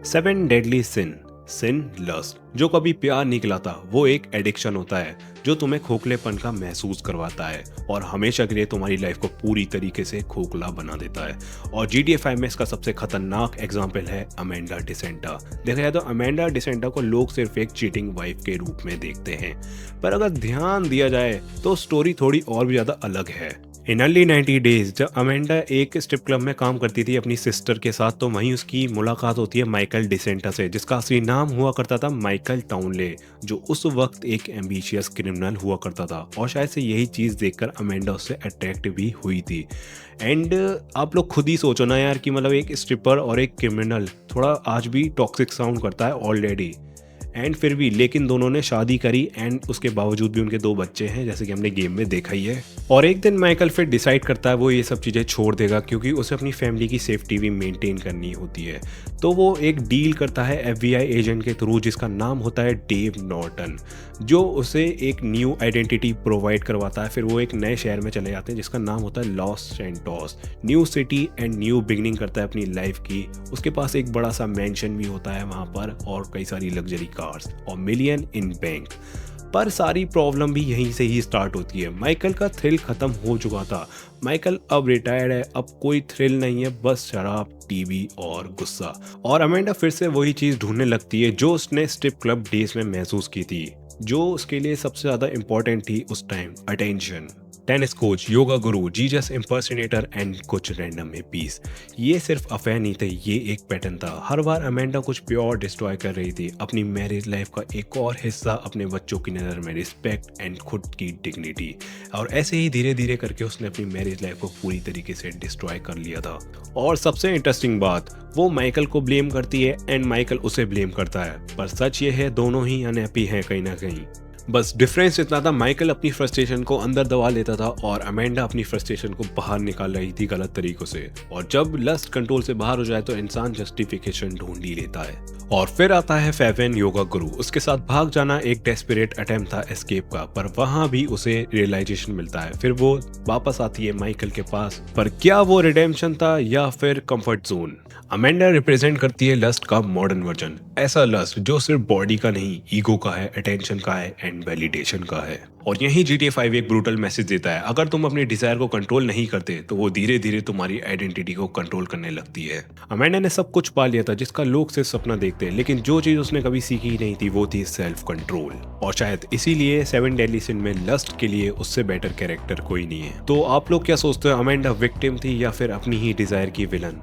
Seven deadly सिन lust. जो कभी प्यार नहीं खिलाता वो एक एडिक्शन होता है जो तुम्हें खोखलेपन का महसूस करवाता है और हमेशा के लिए तुम्हारी लाइफ को पूरी तरीके से खोखला बना देता है। और GTA 5 में इसका सबसे खतरनाक एग्जाम्पल है अमेंडा डिसेंटा। देखा जाए तो अमेंडा डिसेंटा को लोग सिर्फ एक चीटिंग वाइफ के रूप में देखते हैं, पर अगर ध्यान दिया जाए तो स्टोरी थोड़ी और भी ज़्यादा अलग है। इन अर्ली 90 डेज जब अमेंडा एक स्ट्रिप क्लब में काम करती थी अपनी सिस्टर के साथ, तो वहीं उसकी मुलाकात होती है माइकल डिसेंटा से, जिसका असली नाम हुआ करता था माइकल टाउनले, जो उस वक्त एक एम्बिशियस क्रिमिनल हुआ करता था। और शायद से यही चीज़ देखकर अमेंडा उससे अट्रैक्ट भी हुई थी। एंड आप लोग खुद ही सोचो ना यार कि मतलब एक स्ट्रिपर और एक क्रिमिनल थोड़ा आज भी टॉक्सिक साउंड करता है ऑलरेडी। एंड फिर भी लेकिन दोनों ने शादी करी एंड उसके बावजूद भी उनके 2 बच्चे हैं, जैसे कि हमने गेम में देखा ही है। और एक दिन माइकल फिर डिसाइड करता है वो ये सब चीज़ें छोड़ देगा क्योंकि उसे अपनी फैमिली की सेफ्टी भी मेंटेन करनी होती है। तो वो एक डील करता है FBI एजेंट के थ्रू जिसका नाम होता है डेव नॉर्टन, जो उसे एक न्यू आइडेंटिटी प्रोवाइड करवाता है। फिर वो एक नए शहर में चले जाते हैं जिसका नाम होता है Los Santos. New city and new beginning करता है अपनी लाइफ की। उसके पास एक बड़ा सा मैंशन भी होता है वहाँ पर और कई सारी लग्जरी कार्स और मिलियन इन बैंक। पर सारी प्रॉब्लम भी यहीं से ही स्टार्ट होती है। माइकल का थ्रिल खत्म हो चुका था। माइकल अब रिटायर्ड है, अब कोई थ्रिल नहीं है, बस शराब, टीवी और गुस्सा। और अमेंडा फिर से वही चीज़ ढूंढने लगती है जो उसने स्ट्रिप क्लब डेज में महसूस की थी, जो उसके लिए सबसे ज़्यादा इंपॉर्टेंट थी उस time, attention. Tennis coach, yoga Guru, Jesus इम्पर्सनेटर and कुछ रैंडम पीस। ये सिर्फ अफेयर नहीं थे, ये एक पैटर्न था। हर बार अमेंडा कुछ प्योर डिस्ट्रॉय कर रही थी, अपनी मैरिज लाइफ का एक और हिस्सा, अपने बच्चों की नज़र में रिस्पेक्ट एंड खुद की डिग्निटी। और ऐसे ही धीरे धीरे करके उसने अपनी मैरिज लाइफ को पूरी तरीके से डिस्ट्रॉय कर लिया था। और सबसे इंटरेस्टिंग बात, वो माइकल को ब्लेम करती है एंड माइकल उसे ब्लेम करता है, पर सच ये है दोनों ही अनहैप्पी हैं कहीं ना कहीं। बस डिफरेंस इतना था, माइकल अपनी फ्रस्ट्रेशन को अंदर दबा लेता था और अमेंडा अपनी फ्रस्ट्रेशन को बाहर निकाल रही थी गलत तरीकों से। और जब लस्ट कंट्रोल से बाहर हो जाए तो इंसान जस्टिफिकेशन ढूंढ ही लेता है। और फिर आता है फेवन, योगा गुरु। उसके साथ भाग जाना एक डेस्परेट अटेम्प्ट था एस्केप का, पर वहां भी उसे रियलाइजेशन मिलता है। फिर वो वापस आती है माइकल के पास, पर क्या वो रिडेम्पशन था या फिर कंफर्ट जोन? अमेंडा रिप्रेजेंट करती है लस्ट का मॉडर्न वर्जन, ऐसा लस्ट जो सिर्फ बॉडी का नहीं, ईगो का है, अटेंशन का है एंड वैलिडेशन का है। और यही GTA 5 एक ब्रूटल मैसेज देता है, अगर तुम अपनी डिजायर को कंट्रोल नहीं करते तो वो धीरे धीरे तुम्हारी आइडेंटिटी को कंट्रोल करने लगती है। अमेंडा ने सब कुछ पा लिया था जिसका लोग सिर्फ सपना देखते हैं, लेकिन जो चीज उसने कभी सीखी ही नहीं थी वो थी सेल्फ कंट्रोल। और शायद इसीलिए 7 डेडली सिन में लस्ट के लिए उससे बेटर कैरेक्टर कोई नहीं है। तो आप लोग क्या सोचते हो, अमेंडा विक्टिम थी या फिर अपनी ही डिजायर की विलन?